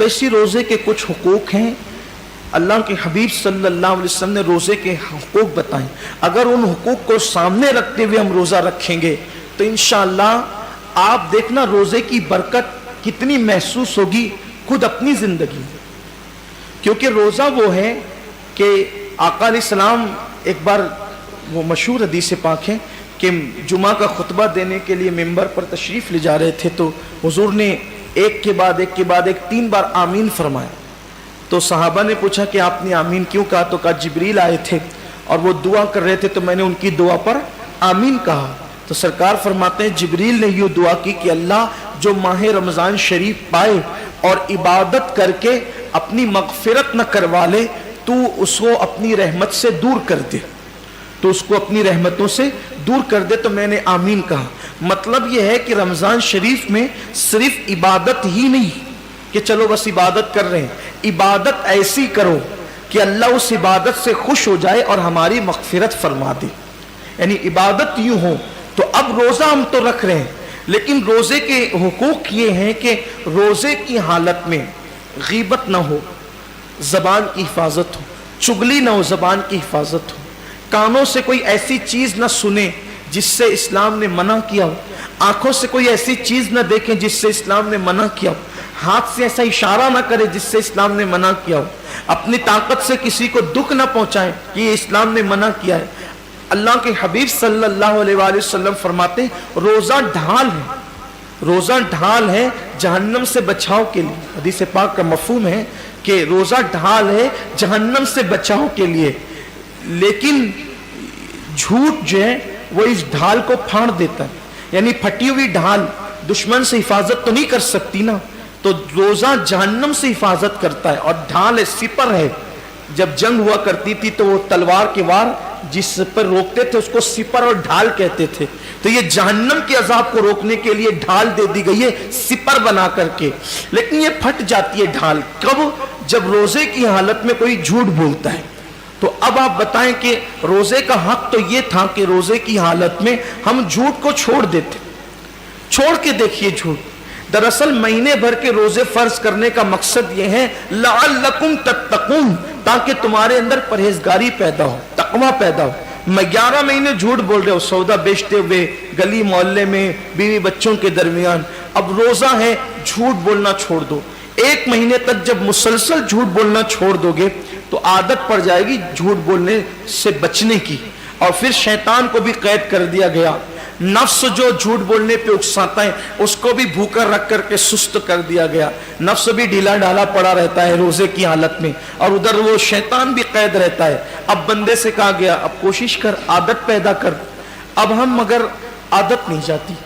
तो इसी रोज़े के कुछ हुकूक हैं। अल्लाह के हबीब सल्लल्लाहु अलैहि वसल्लम ने रोज़े के हुकूक बताए। अगर उन हुकूक को सामने रखते हुए हम रोज़ा रखेंगे तो इंशाअल्लाह आप देखना रोज़े की बरकत कितनी महसूस होगी खुद अपनी ज़िंदगी में। क्योंकि रोज़ा वो है कि आका अलैहिस्सलाम एक बार, वो मशहूर हदीस पाक है कि जुमा का खुतबा देने के लिए मिंबर पर तशरीफ़ ले जा रहे थे, तो हुजूर ने एक के बाद एक 3 बार आमीन फरमाया। तो सहाबा ने पूछा कि आपने आमीन क्यों कहा? तो कहा जिब्रील आए थे और वो दुआ कर रहे थे तो मैंने उनकी दुआ पर आमीन कहा। तो सरकार फरमाते हैं जिब्रील ने यूँ दुआ की कि अल्लाह जो माह रमज़ान शरीफ पाए और इबादत करके अपनी मग़फ़िरत न करवा ले, तू उसको अपनी रहमत से दूर कर दे, तो उसको अपनी रहमतों से दूर कर दे। तो मैंने आमीन कहा। मतलब यह है कि रमज़ान शरीफ में सिर्फ इबादत ही नहीं कि चलो बस इबादत कर रहे हैं, इबादत ऐसी करो कि अल्लाह उस इबादत से खुश हो जाए और हमारी मग़फ़िरत फरमा दे। यानी इबादत यूँ हो। तो अब रोज़ा हम तो रख रहे हैं, लेकिन रोज़े के हुकूक ये हैं कि रोज़े की हालत में गीबत ना हो, ज़बान की हिफाजत हो, चुगली ना हो, ज़बान की हिफाजत हो, कानों से कोई ऐसी चीज़ ना सुने जिससे इस्लाम ने मना किया हो, आँखों से कोई ऐसी चीज़ ना देखें जिससे इस्लाम ने मना किया हो, हाथ से ऐसा इशारा ना करे जिससे इस्लाम ने मना किया हो, अपनी ताकत से किसी को दुख ना पहुँचाएं, ये इस्लाम ने मना किया है। अल्लाह के हबीब सल्लल्लाहु अलैहि वसल्लम फरमाते हैं रोज़ा ढाल है, रोज़ा ढाल है जहन्नम से बचाव के लिए। हदीस पाक का मफ़हूम है कि रोज़ा ढाल है जहन्नम से बचाव के लिए, लेकिन झूठ जो है वो इस ढाल को फाड़ देता है। यानी फटी हुई ढाल दुश्मन से हिफाजत तो नहीं कर सकती ना, तो रोज़ा जहन्नम से हिफाजत करता है। और ढाल है, सिपर है। जब जंग हुआ करती थी तो वो तलवार के वार जिस पर रोकते थे उसको सिपर और ढाल कहते थे। तो ये जहन्नम के अजाब को रोकने के लिए ढाल दे दी गई है सिपर बना करके, लेकिन ये फट जाती है ढाल कब? जब रोजे की हालत में कोई झूठ बोलता है। तो अब आप बताएं कि रोजे का हक तो ये था कि रोजे की हालत में हम झूठ को छोड़ देते। छोड़ के देखिए झूठ। दरअसल महीने भर के रोजे फर्ज करने का मकसद ये है लअल्लकुम तत्तकून, ताकि तुम्हारे अंदर परहेजगारी पैदा हो, तकवा पैदा हो। मैं 11 महीने झूठ बोल रहे हो सौदा बेचते हुए गली मोहल्ले में बीवी बच्चों के दरमियान, अब रोजा है झूठ बोलना छोड़ दो। 1 महीने तक जब मुसलसल झूठ बोलना छोड़ दोगे तो आदत पड़ जाएगी झूठ बोलने से बचने की, और फिर शैतान को भी कैद कर दिया गया। नफ्स जो झूठ बोलने पे उकसाता है उसको भी भूखा रख करके सुस्त कर दिया गया। नफ्स भी ढीला ढाला पड़ा रहता है रोजे की हालत में, और उधर वो शैतान भी कैद रहता है। अब बंदे से कहा गया अब कोशिश कर, आदत पैदा कर। अब हम मगर आदत नहीं जाती।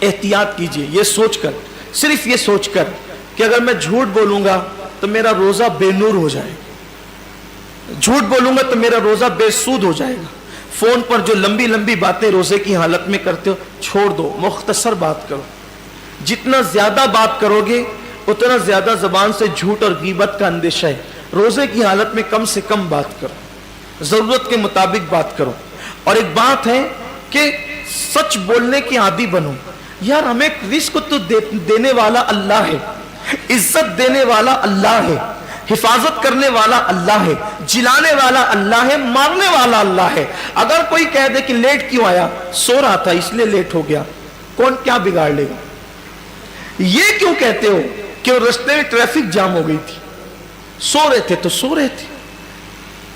एहतियात कीजिए, ये सोचकर, सिर्फ ये सोचकर कि अगर मैं झूठ बोलूंगा तो मेरा रोजा बेनूर हो जाएगा, झूठ बोलूंगा तो मेरा रोजा बेसूद हो जाएगा। फोन पर जो लंबी लंबी बातें रोजे की हालत में करते हो छोड़ दो, मुख्तसर बात करो। जितना ज्यादा बात करोगे उतना ज्यादा जबान से झूठ और गीबत का अंदेशा है। रोजे की हालत में कम से कम बात करो, जरूरत के मुताबिक बात करो। और एक बात है कि सच बोलने के आदी बनो। यार हमें रिस्क तो देने वाला अल्लाह है, इज्जत देने वाला अल्लाह है, हिफाजत करने वाला अल्लाह है, जिलाने वाला अल्लाह है, मारने वाला अल्लाह है। अगर कोई कह दे कि लेट क्यों आया, सो रहा था इसलिए लेट हो गया, कौन क्या बिगाड़ लेगा? ये क्यों कहते हो कि रास्ते में ट्रैफिक जाम हो गई थी, सो रहे थे तो सो रहे थे,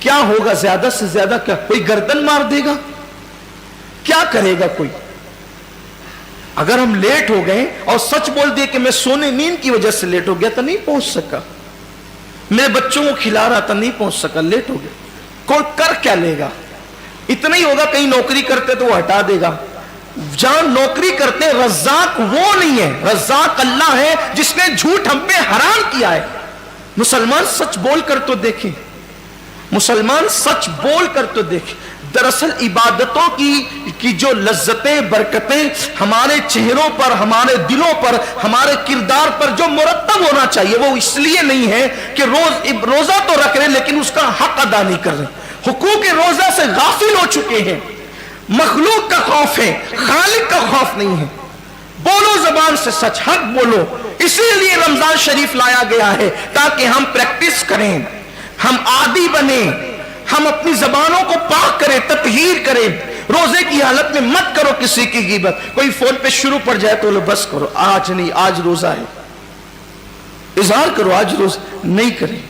क्या होगा? ज्यादा से ज्यादा क्या कोई गर्दन मार देगा? क्या करेगा कोई? अगर हम लेट हो गए और सच बोल दिए कि मैं सोने नींद की वजह से लेट हो गया तो नहीं पहुंच सका, मेरे बच्चों को खिला रहा था नहीं पहुंच सका, लेट हो गया, कोई कर क्या लेगा? इतना ही होगा कहीं नौकरी करते तो वो हटा देगा। जहां नौकरी करते रज़्ज़ाक वो नहीं है, रज़्ज़ाक अल्लाह है जिसने झूठ हम पे हराम किया है। मुसलमान सच बोल कर तो देखें, मुसलमान सच बोल कर तो देखें। दरअसल इबादतों की जो लज्जतें बरकतें हमारे चेहरों पर, हमारे दिलों पर, हमारे किरदार पर जो मुरत्तब होना चाहिए वो इसलिए नहीं है कि रोजा तो रख रहे लेकिन उसका हक अदा नहीं कर रहे, हुकूक रोजा से गाफिल हो चुके हैं। मखलूक का खौफ है, खालिक का खौफ नहीं है। बोलो जबान से सच, हक बोलो। इसीलिए रमजान शरीफ लाया गया है ताकि हम प्रैक्टिस करें, हम आदी बने, हम अपनी जबानों को पाक करें, ततहीर करें। रोजे की हालत में मत करो किसी की गीबत। कोई फोन पे शुरू पड़ जाए तो लो बस करो, आज नहीं, आज रोजा है, इजहार करो, आज रोज नहीं करें।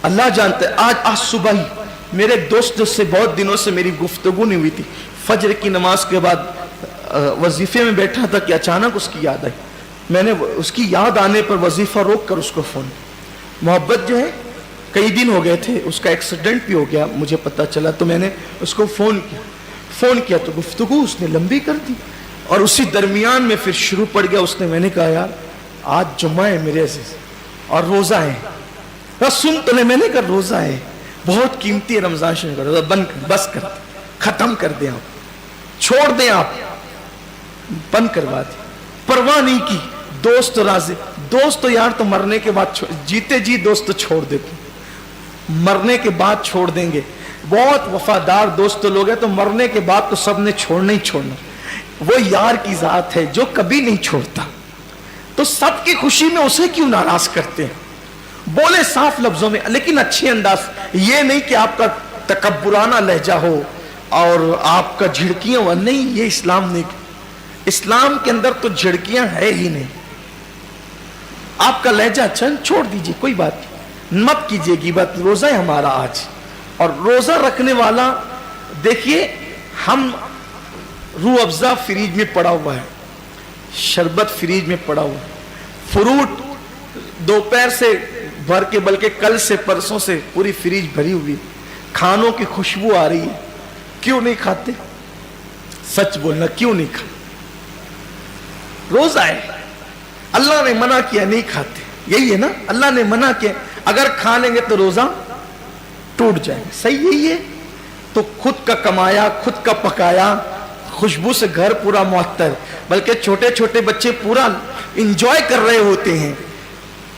अल्लाह जानता है। आज सुबह ही मेरे दोस्त से बहुत दिनों से मेरी गुफ्तगू नहीं हुई थी, फजर की नमाज के बाद वजीफे में बैठा था कि अचानक उसकी याद आई। मैंने उसकी याद आने पर वजीफा रोक कर उसको फोन, मोहब्बत जो है कई दिन हो गए थे, उसका एक्सीडेंट भी हो गया मुझे पता चला, तो मैंने उसको फोन किया तो गुफ्तगू उसने लंबी कर दी और उसी दरमियान में फिर शुरू पड़ गया उसने। मैंने कहा यार आज जुम्मा है मेरे अजीज और रोजा है, सुन तो ले। मैंने कहा रोजा है, बहुत कीमती है रमजान शरीफ का रोजा, बस कर, खत्म कर दे आप, छोड़ दें आप, बंद करवा दे, परवाह नहीं की। दोस्त राजी, दोस्त तो यार तो मरने के बाद, जीते जी दोस्त तो छोड़ देते, मरने के बाद छोड़ देंगे। बहुत वफादार दोस्त लोग हैं तो मरने के बाद तो सबने छोड़ना ही छोड़ना। वो यार की जात है जो कभी नहीं छोड़ता, तो सबकी खुशी में उसे क्यों नाराज करते हैं। बोले साफ लफ्जों में लेकिन अच्छे अंदाज, ये नहीं कि आपका तकब्बुराना लहजा हो और आपका झिड़कियां हो, नहीं, ये इस्लाम नहीं। इस्लाम के अंदर तो झिड़कियां है ही नहीं। आपका लहजा अच्छा, छोड़ दीजिए, कोई बात नहीं, मत कीजिए ग़ीबत। रोजा है हमारा आज, और रोजा रखने वाला देखिए, हम रूह अफ़ज़ा फ्रिज में पड़ा हुआ है, शरबत फ्रिज में पड़ा हुआ है, फ्रूट दोपहर से भर के, बल्कि कल से परसों से पूरी फ्रिज भरी हुई, खानों की खुशबू आ रही है, क्यों नहीं खाते? सच बोलना, क्यों नहीं खाते? रोजा है, अल्लाह ने मना किया, नहीं खाते, यही है ना, अल्लाह ने मना किया, अगर खा लेंगे तो रोजा टूट जाएगा, सही यही है। तो खुद का कमाया, खुद का पकाया, खुशबू से घर पूरा मुअत्तर, बल्कि छोटे छोटे बच्चे पूरा इंजॉय कर रहे होते हैं,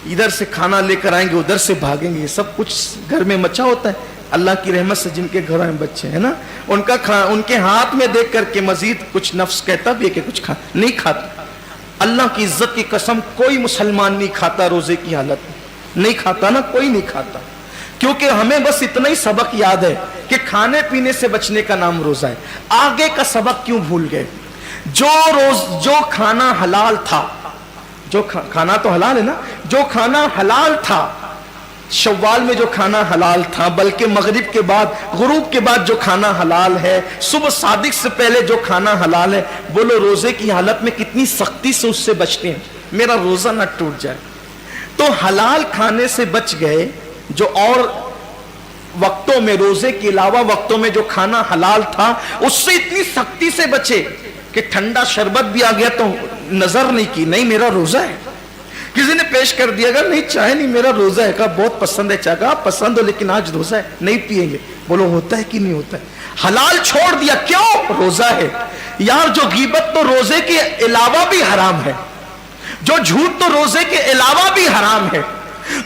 इधर से खाना लेकर आएंगे, उधर से भागेंगे, सब कुछ घर में मचा होता है। अल्लाह की रहमत से जिनके घरों में बच्चे हैं ना, उनके हाथ में देख करके मजीद कुछ नफ्स कहता भी है कि कुछ नहीं खाता। अल्लाह की इज्जत की कसम, कोई मुसलमान नहीं खाता रोजे की हालत में, नहीं खाता ना, कोई नहीं खाता, क्योंकि हमें बस इतना ही सबक याद है कि खाने पीने से बचने का नाम रोजा है। आगे का सबक क्यों भूल गए? जो खाना हलाल था, जो खाना तो हलाल है ना, जो खाना हलाल था शव्वाल में, जो खाना हलाल था, बल्कि मगरिब के बाद, गुरूब के बाद जो खाना हलाल है, सुबह सादिक से पहले जो खाना हलाल है, बोलो रोजे की हालत में कितनी सख्ती से उससे बचते हैं, मेरा रोजा ना टूट जाए। तो हलाल खाने से बच गए, जो और वक्तों में, रोजे के अलावा वक्तों में जो खाना हलाल था उससे इतनी सख्ती से बचे कि ठंडा शरबत भी आ गया तो नजर नहीं की, नहीं मेरा रोजा है। किसी ने पेश कर दिया, नहीं चाय नहीं, मेरा रोजा है, कहा बहुत पसंद है चाय, कहा पसंद हो लेकिन आज रोजा है, नहीं पिएंगे। बोलो होता है कि नहीं होता है? हलाल छोड़ दिया, क्यों? रोजा है। यार जो गीबत तो रोजे के अलावा भी हराम है, जो झूठ तो रोजे के अलावा भी हराम है,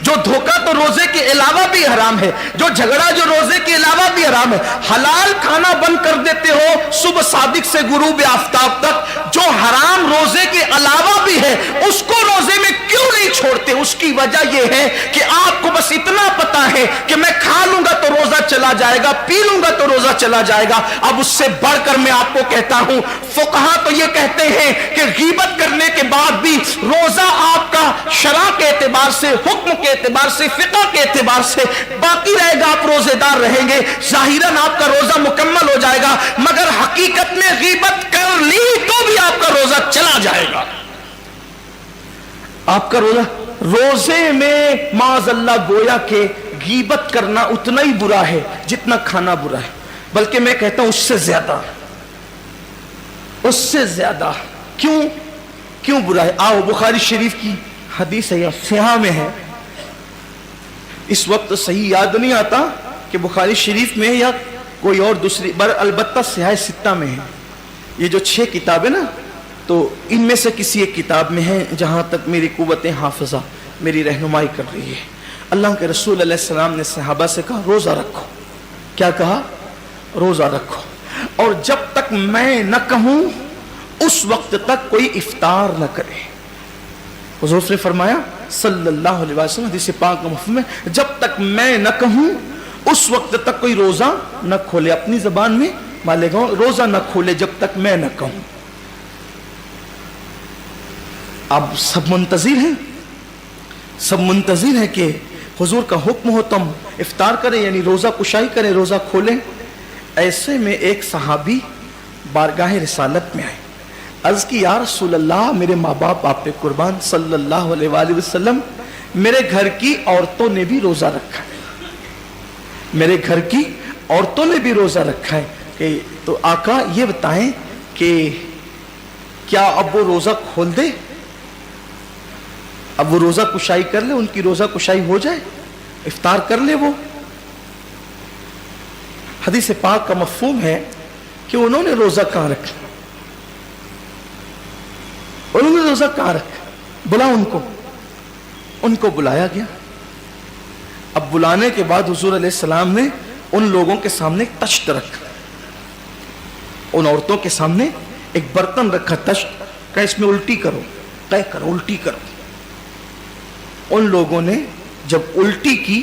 जो धोखा तो रोजे के अलावा भी हराम है, जो झगड़ा जो रोजे के अलावा भी हराम है। हलाल खाना बंद कर देते हो सुबह सादिक से गुरूब आफ्ताब तक, जो हराम रोजे के अलावा भी है उसको रोजे में क्यों नहीं छोड़ते? उसकी वजह यह है कि आपको बस इतना पता है कि मैं खा लूंगा तो रोजा चला जाएगा, पी लूंगा तो रोजा चला जाएगा। अब उससे बढ़कर मैं आपको कहता हूं, फुकहा तो ये कहते हैं कि गीबत करने के बाद भी रोजा आपका शरअ के एतबार से, हुक्म के एतबार से, फिक़ह के एतबार से बाकी रहेगा, आप रोजेदार रहेंगे, जाहिरन आपका रोजा मुकम्मल हो जाएगा, मगर हकीकत में गीबत कर ली तो भी आपका रोजा चला जाएगा। आपका रोजे में माज़अल्लाह गोया के गीबत करना उतना ही बुरा है जितना खाना बुरा है, बल्कि मैं कहता हूं उससे ज्यादा। क्यों बुरा है? आओ, बुखारी शरीफ की हदीस है, या सिहा में है, इस वक्त सही याद नहीं आता कि बुखारी शरीफ में या कोई और दूसरी, अलबत्ता सिहा सित्ता में है। ये जो 6 किताबें ना, तो इनमें से किसी एक किताब में है, जहां तक मेरी कुव्वतें हाफिजा मेरी रहनुमाई कर रही है। अल्लाह के रसूल अलैहि सलाम ने सहाबा से कहा रोजा रखो। क्या कहा? रोजा रखो, और जब तक मैं न कहूं उस वक्त तक कोई इफ्तार न करे। हुजूर ने फरमाया सल्लल्लाहु अलैहि वसल्लम हदीस पाक का मफ़हूम है, जब तक मैं न कहूं उस वक्त तक कोई रोजा न खोले। अपनी जबान में मालेगा रोजा न खोले जब तक मैं न कहूं। अब सब मुंतजिर हैं, सब मुंतजिर हैं कि हुजूर का हुक्म हो तुम इफ्तार करें, यानी रोजा कुशाई करें, रोजा खोलें। ऐसे में एक सहाबी बारगाह रिसालत में आए, अर्ज की या रसूल अल्लाह, मेरे माँ बाप आप पे कुर्बान सल्लल्लाहु अलैहि वसल्लम, मेरे घर की औरतों ने भी रोजा रखा है, मेरे घर की औरतों ने भी रोजा रखा है कि तो आका ये बताएं कि क्या अब वो रोजा खोल दे, अब वो रोजा कुशाई कर ले, उनकी रोजा कुशाई हो जाए, इफ्तार कर ले वो। हदीस पाक का मफ़हूम है कि उन्होंने रोजा कहां रखा, उन्होंने रोजा कहां रखा, बुला उनको बुलाया गया। अब बुलाने के बाद हुजूर अलैहिस्सलाम ने उन लोगों के सामने एक तश्त रखा, उन औरतों के सामने एक बर्तन रखा, तश्त का, इसमें उल्टी करो, तय करो, उल्टी करो। उन लोगों ने जब उल्टी की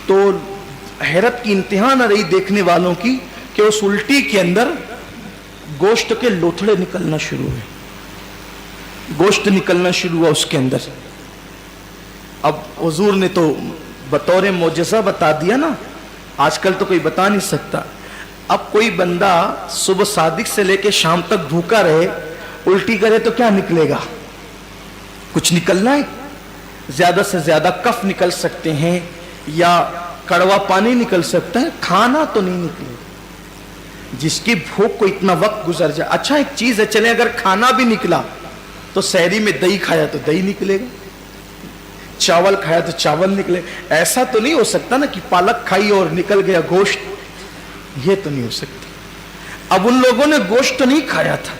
तो हैरत की इंतहा न रही देखने वालों की कि उस उल्टी के अंदर गोश्त के लोथड़े निकलना शुरू हुए, गोश्त निकलना शुरू हुआ उसके अंदर। अब हुजूर ने तो बतौर मौजज़ा बता दिया ना, आजकल तो कोई बता नहीं सकता। अब कोई बंदा सुबह सादिक से लेके शाम तक भूखा रहे, उल्टी करे तो क्या निकलेगा, कुछ निकलना है, ज्यादा से ज्यादा कफ निकल सकते हैं या कड़वा पानी निकल सकता है, खाना तो नहीं निकलेगा। जिसकी भूख को इतना वक्त गुजर जाए, अच्छा एक चीज है, चले अगर खाना भी निकला तो सहरी में दही खाया तो दही निकलेगा, चावल खाया तो चावल निकले। ऐसा तो नहीं हो सकता ना कि पालक खाई और निकल गया गोश्त, ये तो नहीं हो सकता। अब उन लोगों ने गोश्त तो नहीं खाया था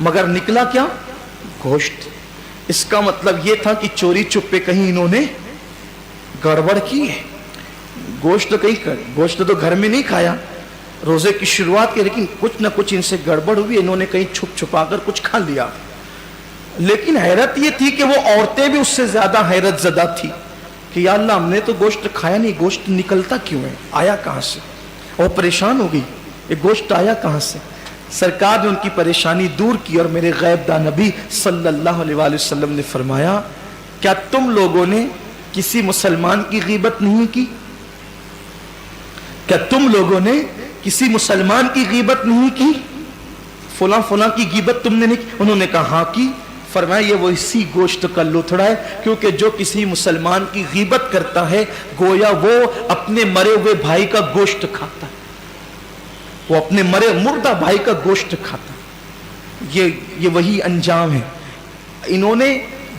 मगर निकला क्या, गोश्त। इसका मतलब ये था कि चोरी चुप्पे कहीं इन्होंने गड़बड़ की है, गोश्त तो गोश्त तो घर में नहीं खाया, रोजे की शुरुआत की, लेकिन कुछ ना कुछ इनसे गड़बड़ हुई, इन्होंने कहीं छुप छुपा कर कुछ खा लिया। लेकिन हैरत ये थी कि वो औरतें भी उससे ज्यादा हैरत ज़दा थी कि या अल्लाह, हमने तो गोश्त खाया नहीं, गोश्त निकलता क्यों है, आया कहां से। और परेशान हो गई, ये गोश्त आया कहां से। सरकार ने उनकी परेशानी दूर की और मेरे गैबदा नबी सल्लल्लाहु अलैहि वसल्लम ने फरमाया, क्या तुम लोगों ने किसी मुसलमान की गीबत नहीं की, क्या तुम लोगों ने किसी मुसलमान की गीबत नहीं की, फुला फुला की गीबत तुमने नहीं की। उन्होंने कहा हाँ की। फरमाया ये वो इसी गोश्त का लुथड़ा है, क्योंकि जो किसी मुसलमान की गीबत करता है गोया वो अपने मरे हुए भाई का गोश्त खाता है, वो अपने मरे मुर्दा भाई का गोश्त खाता है। ये वही अंजाम है। इन्होंने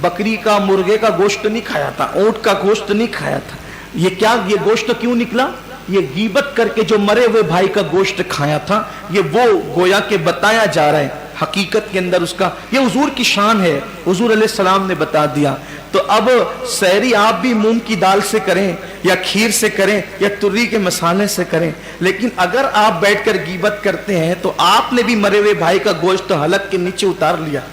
बकरी का, मुर्गे का गोश्त नहीं खाया था, ऊंट का गोश्त नहीं खाया था। ये क्या, ये गोश्त क्यों निकला, ये गीबत करके जो मरे हुए भाई का गोश्त खाया था, ये वो गोया के बताया जा रहा है हकीकत के अंदर उसका, ये हुजूर की शान है, हुजूर अलैहिस्सलाम ने बता दिया। तो अब सहरी आप भी मूंग की दाल से करें या खीर से करें या तुर्री के मसाले से करें, लेकिन अगर आप बैठकर गीबत करते हैं तो आपने भी मरे हुए भाई का गोश्त हलक के नीचे उतार लिया।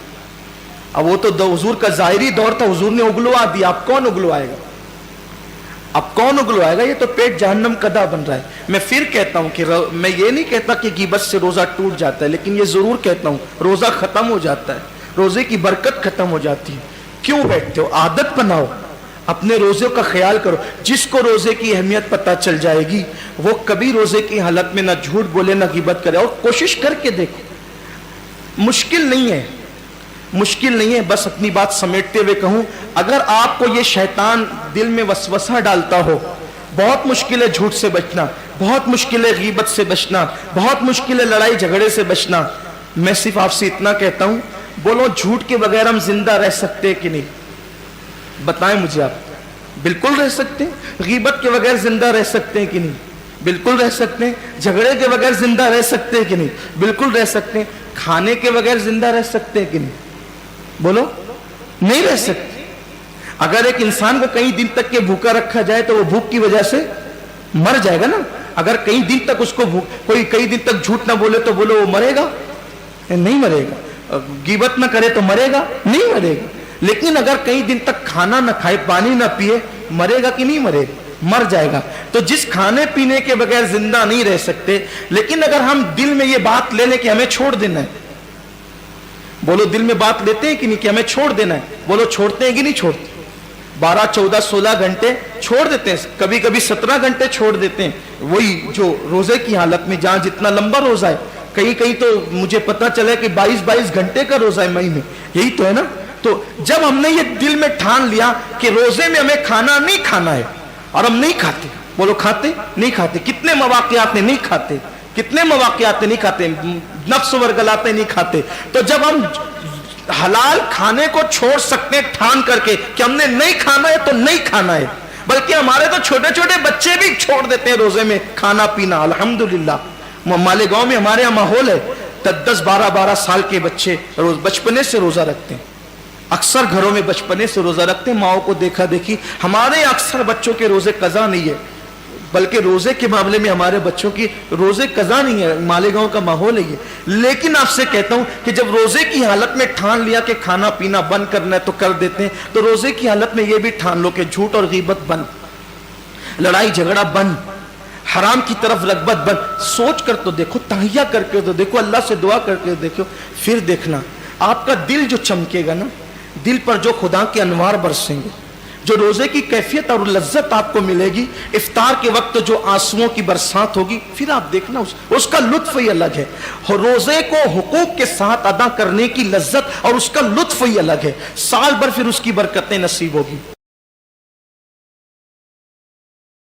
अब वो तो हुजूर का जाहिरी दौर था, हुजूर ने उगलवा दिया, अब कौन उगलवाएगा, अब कौन उगलवाएगा, ये तो पेट जहन्नम कदा बन रहा है। मैं फिर कहता हूं कि मैं ये नहीं कहता कि गीबत से रोजा टूट जाता है, लेकिन ये जरूर कहता हूं रोजा खत्म हो जाता है, रोजे की बरकत खत्म हो जाती है। क्यों बैठते हो, आदत बनाओ, अपने रोजे का ख्याल करो। जिसको रोजे की अहमियत पता चल जाएगी वो कभी रोजे की हालत में ना झूठ बोले ना गीबत करे। और कोशिश करके देखो, मुश्किल नहीं है, मुश्किल नहीं है। बस अपनी बात समेटते हुए कहूं, अगर आपको ये शैतान दिल में वसवसा डालता हो, बहुत मुश्किल है झूठ से बचना, बहुत मुश्किल है गीबत से बचना, बहुत मुश्किल है लड़ाई झगड़े से बचना, मैं सिर्फ आपसे इतना कहता हूं, बोलो झूठ के बगैर हम जिंदा रह सकते हैं कि नहीं, बताएं मुझे आप। बिल्कुल रह सकते हैं। गीबत के बगैर जिंदा रह सकते हैं कि नहीं, बिल्कुल रह सकते हैं। झगड़े के बगैर जिंदा रह सकते हैं कि नहीं, बिल्कुल रह सकते हैं। खाने के बगैर जिंदा रह सकते हैं कि नहीं, बोलो, नहीं रह सकते। अगर एक इंसान को कई दिन तक के भूखा रखा जाए तो वो भूख की वजह से मर जाएगा ना। अगर कई दिन तक उसको कोई कई दिन तक झूठ ना बोले तो बोलो वो मरेगा, نہیں مرے گا. غیبت نہ کرے تو مرے گا نہیں مرے گا. لیکن اگر کئی دن تک کھانا نہ کھائے پانی نہ پیے مرے گا کہ نہیں مرے گا؟ مر جائے گا. تو جس کھانے پینے کے بغیر زندہ نہیں رہ سکتے، لیکن اگر ہم دل میں یہ بات لے لیں کہ ہمیں چھوڑ دینا ہے، بولو دل میں بات لیتے ہیں کہ نہیں کہ ہمیں چھوڑ دینا ہے؟ بولو چھوڑتے ہیں کہ نہیں چھوڑتے؟ 12 14 16 گھنٹے چھوڑ دیتے ہیں، کبھی کبھی 17 گھنٹے چھوڑ دیتے ہیں. وہی جو روزے کی حالت میں جہاں جتنا لمبا روزہ ہے، کہیں تو مجھے پتا چلا کہ 22 گھنٹے کا روزہ ہے مئی میں، یہی تو ہے نا. تو جب ہم نے یہ دل میں ٹھان لیا کہ روزے میں ہمیں کھانا نہیں کھانا ہے اور ہم نہیں کھاتے، بولو کھاتے نہیں کھاتے؟ کتنے مواقعات نہیں کھاتے، کتنے مواقعات نہیں کھاتے، نفس ورگلاتے نہیں کھاتے. تو جب ہم حلال کھانے کو چھوڑ سکتے ہیں ٹھان کر کے کہ ہم نے نہیں کھانا ہے تو نہیں کھانا ہے. بلکہ ہمارے تو چھوٹے چھوٹے بچے بھی چھوڑ دیتے ہیں روزے میں کھانا پینا. الحمدللہ مالیگاؤں میں ہمارے یہاں ماحول ہے، 10 12 سال کے بچے بچپنے سے روزہ رکھتے ہیں. اکثر گھروں میں بچپنے سے روزہ رکھتے ہیں، ماؤں کو دیکھا دیکھی. ہمارے اکثر بچوں کے روزے قضا نہیں ہے، بلکہ روزے کے معاملے میں ہمارے بچوں کی روزے قضا نہیں ہے. مالیگاؤں کا ماحول ہے یہ. لیکن آپ سے کہتا ہوں کہ جب روزے کی حالت میں ٹھان لیا کہ کھانا پینا بند کرنا ہے تو کر دیتے ہیں. تو روزے کی حالت میں یہ بھی ٹھان لو کہ جھوٹ اور غیبت بند، لڑائی جھگڑا بند، حرام کی طرف رغبت بند. سوچ کر تو دیکھو، تہیہ کر کے تو دیکھو، اللہ سے دعا کر کے دیکھو، پھر دیکھنا آپ کا دل جو چمکے گا نا، دل پر جو خدا کے انوار برسیں گے، جو روزے کی کیفیت اور لذت آپ کو ملے گی، افطار کے وقت جو آنسوؤں کی برسات ہوگی، پھر آپ دیکھنا اس کا لطف ہی الگ ہے. روزے کو حقوق کے ساتھ ادا کرنے کی لذت اور اس کا لطف ہی الگ ہے. سال بھر پھر اس کی برکتیں نصیب ہوگی.